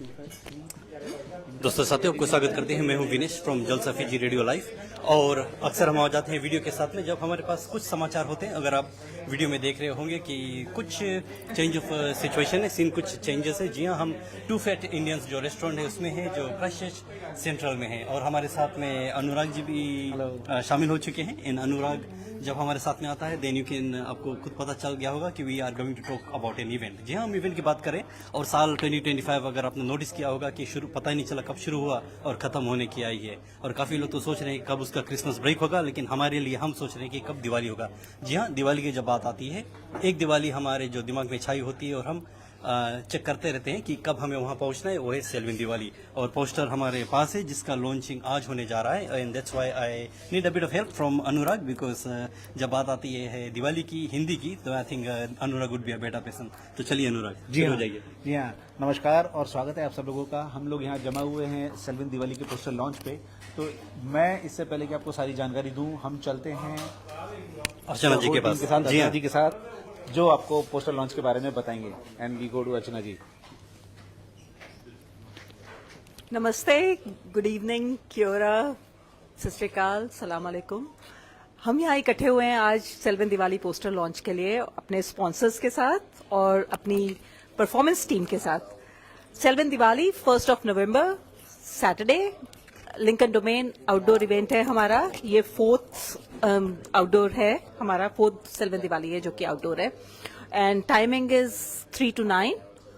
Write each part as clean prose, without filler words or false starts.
दोस्तों साथियों आपको स्वागत करते हैं। मैं हूं विनेश फ्रॉम जलसा फीजी रेडियो लाइव। और अक्सर हम आ जाते हैं वीडियो के साथ में जब हमारे पास कुछ समाचार होते हैं। अगर आप वीडियो में देख रहे होंगे कि कुछ चेंज ऑफ सिचुएशन है, सीन कुछ चेंजेस है। जी हाँ, हम टू फैट इंडियंस जो रेस्टोरेंट है उसमें है, जो क्राइस्टचर्च सेंट्रल में है। और हमारे साथ में अनुराग जी भी शामिल हो चुके हैं। इन अनुराग जब हमारे साथ में आता है देन यू कैन, आपको खुद पता चल गया होगा कि we are going to talk about an event. जी हाँ, हम इवेंट की बात करें और साल 2025 अगर आपने नोटिस किया होगा कि शुरू पता ही नहीं चला कब शुरू हुआ और ख़त्म होने की आई है। और काफ़ी लोग तो सोच रहे हैं कब उसका क्रिसमस ब्रेक होगा, लेकिन हमारे लिए हम सोच रहे हैं कि कब दिवाली होगा। जी हाँ, दिवाली की जब बात आती है, एक दिवाली हमारे जो दिमाग में छाई होती है और हम चेक करते रहते हैं कि कब हमें वहाँ पहुँचना है, वो है सेल्विन दिवाली। और पोस्टर हमारे पास है जिसका लॉन्चिंग आज होने जा रहा है। And that's why I need a bit of help from Anurag, because जब बात आती है दिवाली की हिंदी की तो I think Anurag would be a better person. तो चलिए अनुराग, जी हो हाँ, जाइए। जी हाँ, नमस्कार और स्वागत है आप सब लोगों का। हम लोग यहाँ जमा हुए हैं सेल्विन दिवाली के पोस्टर लॉन्च पे। तो मैं इससे पहले कि आपको सारी जानकारी दूं, हम चलते हैं अर्चना जी के पास। जी जी हाँ, हाँ, जी के साथ जो आपको पोस्टर लॉन्च के बारे में बताएंगे। एंड वी गो टू अर्चना जी। नमस्ते, गुड इवनिंग, क्योरा, सत श्री अकाल, सलाम अलैकुम। हम यहाँ इकट्ठे हुए हैं आज सेल्विन दिवाली पोस्टर लॉन्च के लिए अपने स्पॉन्सर्स के साथ और अपनी परफॉर्मेंस टीम के साथ। सेल्विन दिवाली 1 नवंबर Saturday, Lincoln Domain outdoor event है हमारा। ये 4th आउटडोर है हमारा, 4th सेल्विन दिवाली है जो कि आउटडोर है। एंड टाइमिंग इज 3 to 9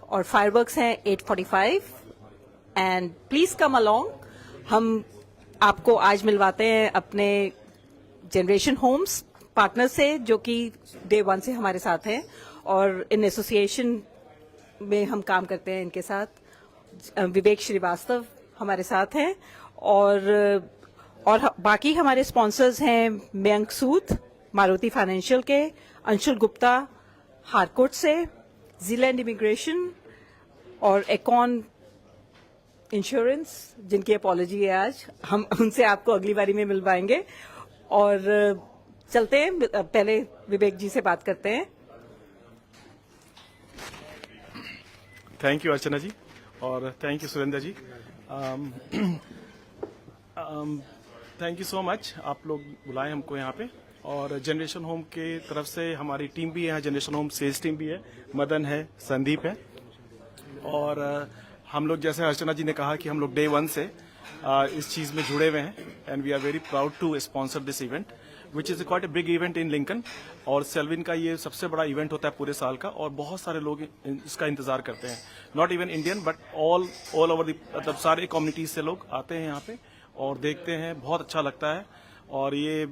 और फायरवर्क्स हैं 8:45। And please come along. हम आपको आज मिलवाते हैं अपने जनरेशन होम्स पार्टनर से जो कि डे 1 से हमारे साथ हैं और इन एसोसिएशन में हम काम करते हैं इनके साथ। विवेक श्रीवास्तव हमारे साथ हैं और बाकी हमारे स्पॉन्सर्स हैं मयंक सूद मारुति फाइनेंशियल के, अंशुल गुप्ता हारकोट से, जीलैंड इमिग्रेशन और एकॉन इंश्योरेंस जिनकी अपॉलॉजी है आज। हम उनसे आपको अगली बारी में मिलवाएंगे। और चलते हैं, पहले विवेक जी से बात करते हैं। थैंक यू अर्चना जी और thank you Surendra ji. Thank you so much, आप लोग बुलाए हमको यहाँ पे। और जनरेशन होम के तरफ से हमारी टीम भी है यहाँ, जनरेशन होम सेल्स टीम भी है, मदन है, संदीप है। और हम लोग जैसे अर्चना जी ने कहा कि हम लोग डे 1 से इस चीज़ में जुड़े हुए हैं। And we are very proud to sponsor this event which is quite a big event in Lincoln. और सेल्विन का ये सबसे बड़ा इवेंट होता है पूरे साल का और बहुत सारे लोग इसका इंतजार करते हैं। Not even Indian but all over the, मतलब सारे कम्युनिटीज से लोग आते हैं यहाँ पे और देखते हैं, बहुत अच्छा लगता है। और ये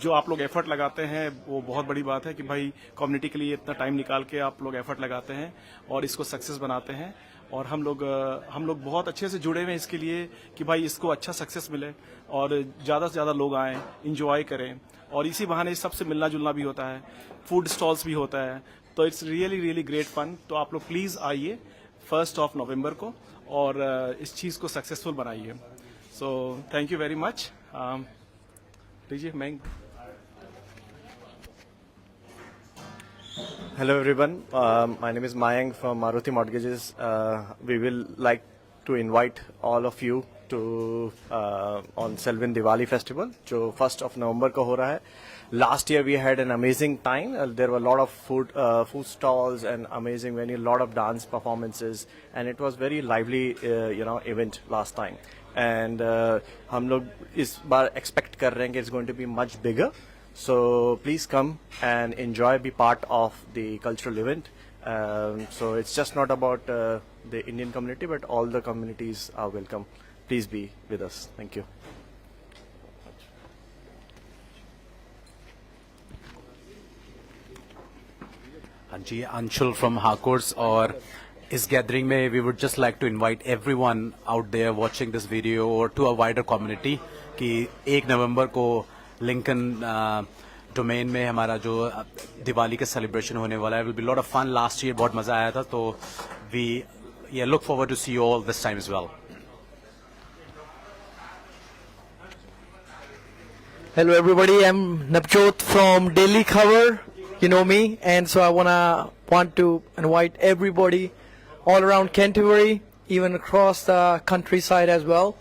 जो आप लोग एफर्ट लगाते हैं वो बहुत बड़ी बात है कि भाई कम्युनिटी के लिए इतना टाइम निकाल के आप लोग एफर्ट लगाते हैं और इसको सक्सेस बनाते हैं। और हम लोग बहुत अच्छे से जुड़े हुए हैं इसके लिए कि भाई इसको अच्छा सक्सेस मिले और ज़्यादा से ज़्यादा लोग आएँ, इंजॉय करें। और इसी बहाने सबसे मिलना जुलना भी होता है, फूड स्टॉल्स भी होता है, तो it's really really great fun. तो आप लोग प्लीज़ आइए 1 नवंबर को और इस चीज़ को सक्सेसफुल बनाइए। So thank you very much. लीजिए मैं। Hello everyone, my name is Mayank from Maruti Mortgages. We will like to invite all of you to on Selvin Diwali Festival, जो 1 November को हो रहा है। Last year we had an amazing time. There were a lot of food stalls and amazing venue, lot of dance performances, and it was very lively, event last time. And हम लोग इस बार expect कर रहे हैं कि it's going to be much bigger. So please come and enjoy, be part of the cultural event. So it's just not about the Indian community, but all the communities are welcome. Please be with us. Thank you. हाँ जी, Anshul from हाकोर्स। और इस gathering में we would just like to invite everyone out there watching this video और to a wider community कि 1 नवंबर को Lincoln domain में हमारा जो दिवाली का सेलिब्रेशन होने वाला है will be lot of fun. Last year बहुत मजा आया था, तो we look forward to see you all this time as well. Hello everybody, I'm Navjot from Daily Khabar. You know me, and so I want to invite everybody all around Canterbury, even across the countryside as well.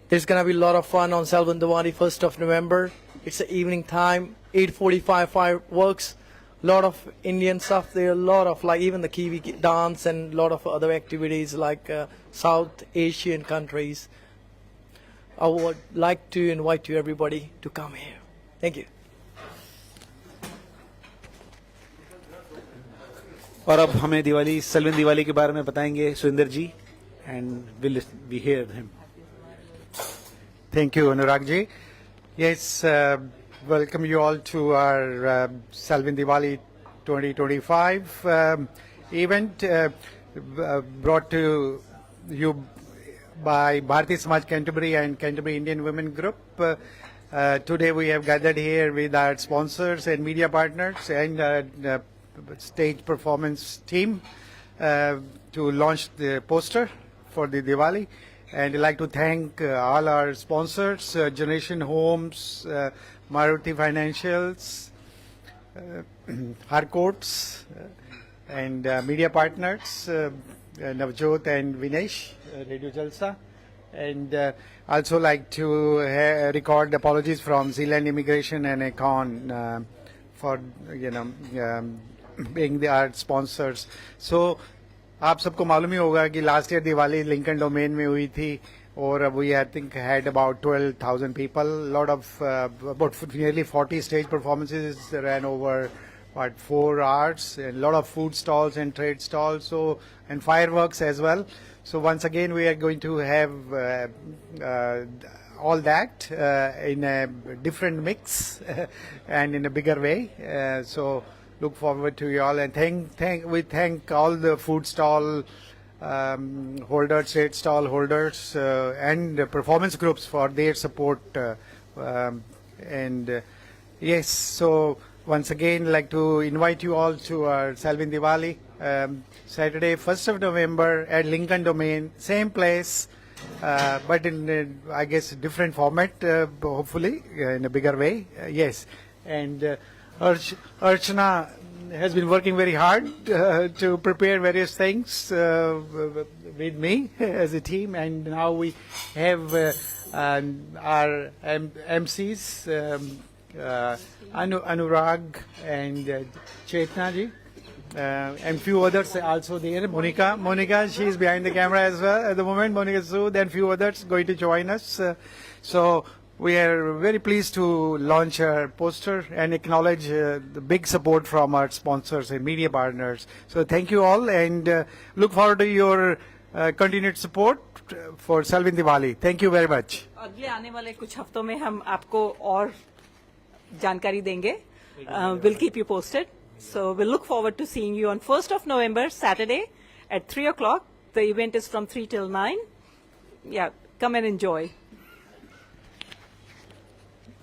There's gonna be a lot of fun on Selvin Diwali 1st of November. It's the evening time, 8:45 fireworks. Lot of Indian stuff there, a lot of like even the Kiwi dance and a lot of other activities like South Asian countries. I would like to invite you everybody to come here. Thank you. और अब हमें Diwali Selvin Diwali के बारे में बताएंगे Surendra ji and will be here him. Thank you, Anurag ji. Yes, welcome you all to our Selvin Diwali 2025 event brought to you by Bharati Samaj Canterbury and Canterbury Indian Women Group. Today we have gathered here with our sponsors and media partners and stage performance team to launch the poster for the Diwali. And I'd like to thank all our sponsors, Generation Homes, Maruti Financials, Harcourts, and media partners, Navjot and Vinesh, Radio Jalsa. And also like to record apologies from Zealand Immigration and Econ for, being our sponsors. So, आप सबको मालूम ही होगा कि last year Diwali Lincoln domain में हुई थी और we I think had about 12,000 people. Lot of about nearly 40 stage performances ran over what 4 hours, and lot of food stalls and trade stalls, so and fireworks as well. So once again we are going to have all that in a different mix and in a bigger way. So look forward to you all, and we thank all the food stall holders, trade stall holders, and performance groups for their support. Yes, so once again like to invite you all to our Selvin Diwali Saturday 1st of November at Lincoln Domain, same place, but in I guess different format, hopefully in a bigger way. Yes, and Archana has been working very hard to prepare various things with me as a team, and now we have our MCs, Anurag and Chetna ji, and few others also there. Monica, she is behind the camera as well at the moment. Monica Sood and few others going to join us. So we are very pleased to launch our poster and acknowledge the big support from our sponsors and media partners. So thank you all, and look forward to your continued support for Selvin Diwali. Thank you very much. अगले आने वाले कुछ हफ्तों में हम आपको और जानकारी देंगे. We'll keep you posted. So we'll look forward to seeing you on 1st of November, Saturday at 3 o'clock. The event is from 3 till 9. Yeah, come and enjoy.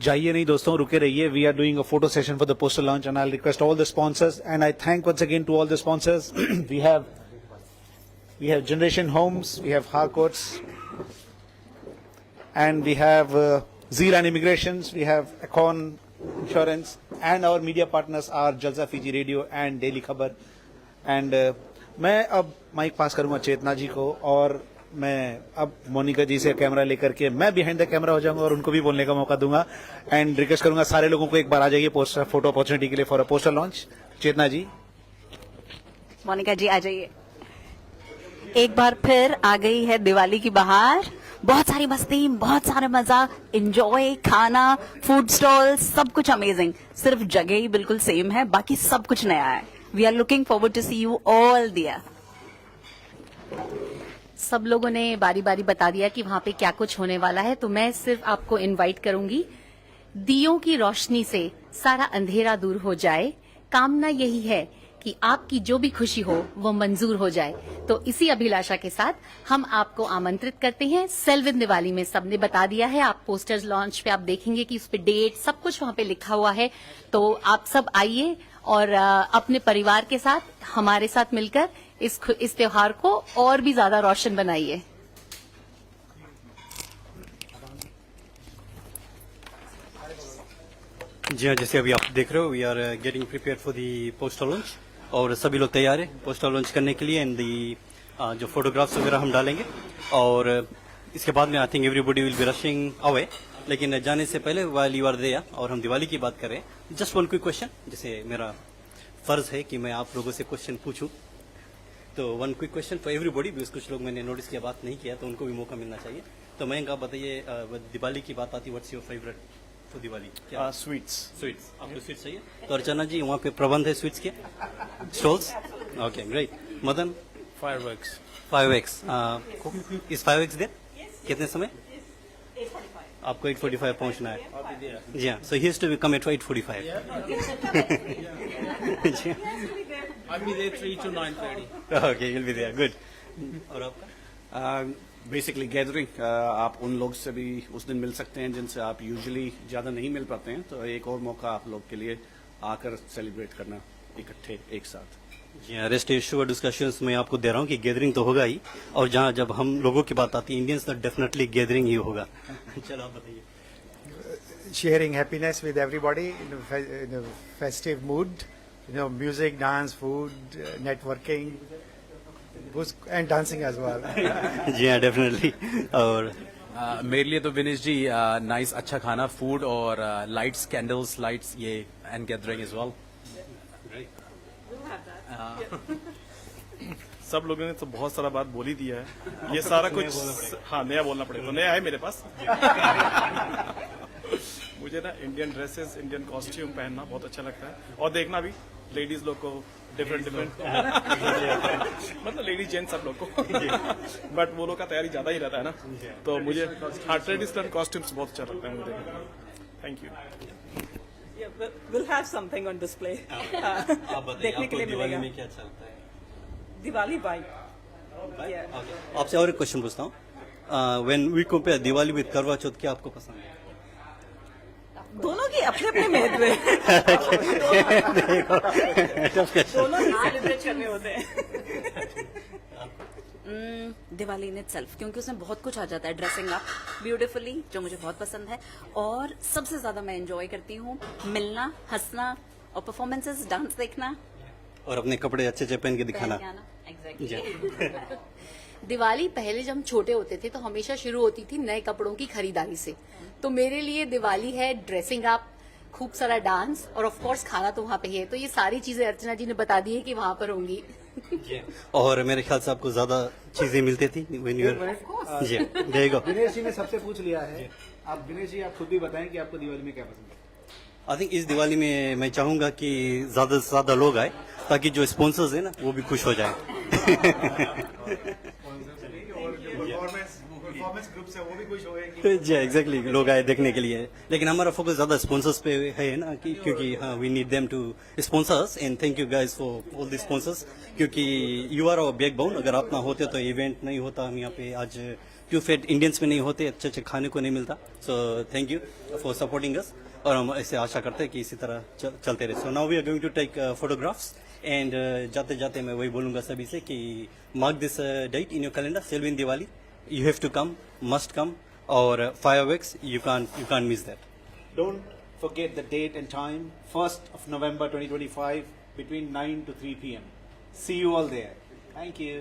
जाइए नहीं दोस्तों, रुके रहिए. We are doing a photo session for the poster launch and I request all the sponsors and I thank once again to all the sponsors. We have generation homes, we have Harcourts, and we have Zealand Immigrations, we have Econ Insurance, and our media partners are Jalsa Fiji Radio and Daily Khabar. And मैं अब mic पास करूंगा चेतना जी को, और मैं अब मोनिका जी से camera लेकर के मैं बिहाइंड द कैमरा हो जाऊंगा और उनको भी बोलने का मौका दूंगा. एंड रिक्वेस्ट करूंगा सारे लोगों को एक बार आ जाइए पोस्टर फोटो अपॉर्चुनिटी के लिए फॉर अ पोस्टर लॉन्च. चेतना जी. मोनिका जी आ जाइए. एक बार फिर आ गई है दिवाली की बहार. बहुत सारी मस्ती, बहुत सारा मजा, एंजॉय, खाना, फूड स्टॉल, सब कुछ अमेजिंग. सिर्फ जगह ही बिल्कुल सेम है, बाकी सब कुछ नया है. We are looking forward to see you all there. सब लोगों ने बारी बारी बता दिया कि वहां पे क्या कुछ होने वाला है, तो मैं सिर्फ आपको इनवाइट करूंगी. दियों की रोशनी से सारा अंधेरा दूर हो जाए. कामना यही है कि आपकी जो भी खुशी हो वो मंजूर हो जाए. तो इसी अभिलाषा के साथ हम आपको आमंत्रित करते हैं सेल्विन दिवाली में. सबने बता दिया है, आप पोस्टर्स लॉन्च पे आप देखेंगे कि उस पे डेट सब कुछ वहां पे लिखा हुआ है. तो आप सब आइए और अपने परिवार के साथ हमारे साथ मिलकर इस त्योहार को और भी ज्यादा रोशन बनाइए. जी हाँ, जैसे अभी आप देख रहे हो, we are getting prepare for the poster launch, और सभी लोग तैयार हैं पोस्टर लॉन्च करने के लिए. एंड दी जो फोटोग्राफ्स वगैरह हम डालेंगे और इसके बाद में I think everybody will be rushing away. लेकिन जाने से पहले वाइल यू आर देयर और हम दिवाली की बात कर रहे हैं, जस्ट वन क्विक क्वेश्चन, जैसे मेरा फर्ज है कि मैं आप लोगों से क्वेश्चन पूछूं, तो one quick question for everybody, because कुछ लोग मैंने नोटिस किया बात नहीं किया तो उनको भी मौका मिलना चाहिए। तो मयंक आप बताइए, दिवाली की बात आती, what's your favourite for Diwali? क्या Sweets. स्वीट्स? आपको स्वीट्स चाहिए? तो अर्चना जी वहाँ पे प्रबंध है स्वीट्स के, stalls? Okay great. Madan? Fireworks. 5x इस 5x देर कितने समय? आपको 8:45 पहुंचना है। जी हाँ, so he has to come at 8:45। जी I'll be there 3 to 9:30. Okay, will be there, good. और आपका? बेसिकली गैदरिंग, आप उन लोग से भी उस दिन मिल सकते हैं जिनसे आप यूजुअली ज़्यादा नहीं मिल पाते हैं, तो एक और मौका आप लोग के लिए आकर सेलिब्रेट करना इकट्ठे एक साथ। जी हाँ, रेस्ट एश्योर्ड डिस्कशंस मैं आपको दे रहा हूँ कि गैदरिंग तो होगा ही, और जहाँ जब हम लोगों की बात आती है इंडियंस, तो डेफिनेटली गैदरिंग ही होगा। चलो आप बताइए। Sharing happiness with everybody in a festive mood. Music, dance, food, networking, and dancing as well. जी हाँ, डेफिनेटली। और मेरे लिए तो विनेश जी नाइस, अच्छा खाना, फूड और लाइट्स, कैंडल्स, लाइट्स, ये एंड गैदरिंग एज वेल। सब लोगों ने तो बहुत सारा बात बोल ही दिया है, ये सारा कुछ हाँ नया बोलना पड़ेगा, तो नया है मेरे पास। मुझे ना इंडियन ड्रेसेस, इंडियन कॉस्ट्यूम पहनना बहुत अच्छा लगता है, और देखना भी लेडीज लोग को डिफरेंट मतलब लेडीज जेंट्स सब लोग को, बट वो लोग का तैयारी ज्यादा ही रहता है ना, तो मुझे हाँ ट्रेडिशनल कॉस्ट्यूम्स बहुत अच्छा लगता है मुझे। Thank you. We'll have something on display. आप बताइए, देखने के आपको लिए दिवाली मिलेगा। में क्या अच्छा लगता है? दिवाली वाइब। आपसे और एक क्वेश्चन पूछता हूँ, when we compare Diwali with Karva Chauth, क्या आपको पसंद है? दोनों की अपने अपने महत्व है। दोनों ही सेलिब्रेट करने होते हैं। दिवाली इन इटसेल्फ, क्योंकि उसमें बहुत कुछ आ जाता है, ड्रेसिंग अप ब्यूटीफुली, जो मुझे बहुत पसंद है, और सबसे ज्यादा मैं एंजॉय करती हूँ मिलना, हंसना और परफॉर्मेंसेस, डांस देखना और अपने कपड़े अच्छे अच्छे पहन के दिखाना। पहन के आना। एग्जैक्टली। दिवाली पहले जब हम छोटे होते थे तो हमेशा शुरू होती थी नए कपड़ों की खरीदारी से, तो मेरे लिए दिवाली है ड्रेसिंग अप, खूब सारा डांस, और ऑफ कोर्स खाना तो वहाँ पे ही है, तो ये सारी चीजें अर्चना जी ने बता दी है कि वहाँ पर होंगी। और मेरे ख्याल से आपको ज्यादा चीजें मिलती थी when you were- ji there you go। Dinesh ji ने सबसे पूछ लिया है, आप दिनेश जी आप खुद भी बताएं कि आपको दिवाली में क्या पसंद है? आई थिंक इस दिवाली में मैं चाहूंगा कि ज्यादा से ज्यादा लोग आए, ताकि जो स्पॉन्सर्स है ना वो भी खुश हो जाए। परफॉर्मेंस ग्रुप से वो भी खुश होए जी एग्जैक्टली, लोग आए देखने के लिए, लेकिन हमारा फोकस ज्यादा स्पॉन्सर्स पे है ना, क्योंकि हाँ we need them to sponsors, and thank you guys for all the sponsors, क्योंकि यू आर आवर बैकबोन। अगर आप ना होते तो इवेंट नहीं होता, हम यहाँ पे आज क्यों फेट इंडियंस में नहीं होते, अच्छे अच्छे खाने को नहीं मिलता। So thank you for supporting us, और हम ऐसे आशा करते हैं कि इसी तरह चलते रहे। So now we are going to take photographs, and जाते जाते मैं वही बोलूंगा सभी से कि mark this date in your calendar, Selwyn Diwali, you have to come, must come, or fireworks, you can't miss that. Don't forget the date and time, 1st of November 2025 between 9 to 3 p.m. See you all there. Thank you.